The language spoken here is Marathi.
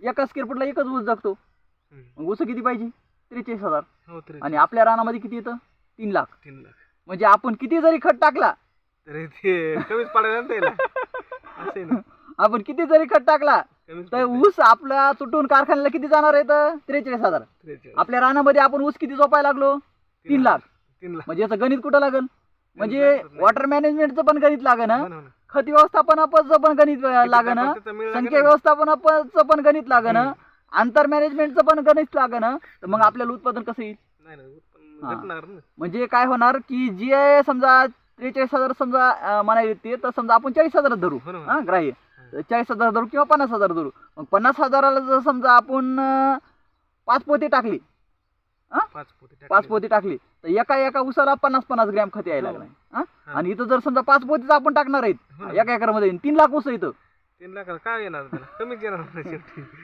एका स्क्वेअर फुटला एकच ऊस जगतो. मग ऊस किती पाहिजे? 43,000. हो आणि आपल्या रानामध्ये किती येतं? 3 लाख. 3 लाख. म्हणजे आपण किती जरी खत टाकला तरी ते कमीच पडायला ना त्याला. असं आहे ना. आपण किती जरी खत टाकला कमीच तर ऊस आपला सुटून कारखान्याला किती जाणार आहे? 43,000. 43. आपल्या रानामध्ये आपण ऊस किती जोपायला लागलो? 3 लाख. 3 लाख. म्हणजे याचं गणित कुठं लागेल? म्हणजे वॉटर मॅनेजमेंटचं पण गणित लागेल, खत व्यवस्थापनाचं पण गणित लागेल, संख्या व्यवस्थापनाचं पण गणित लागेल, आंतर मॅनेजमेंटचं पण गणित लागेल. तर मग आपल्याला उत्पादन कसं येईल? म्हणजे काय होणार की जे समजा 43,000 समजा म्हणायला येते तर समजा आपण 40,000 धरू, ग्राह्य 40,000 धरू किंवा 50,000 धरू. मग 50,000ला जर समजा आपण 5 पोती टाकली, 5 पोती टाकली तर एका उसाला 50-50 ग्रॅम खत यायला लागणार. आणि इथं जर समजा 5 पोतीच आपण टाकणार आहेत एका एकरमध्ये 3 लाख ऊस इथं. 3 लाखाला काय येणार? कमीच येणार.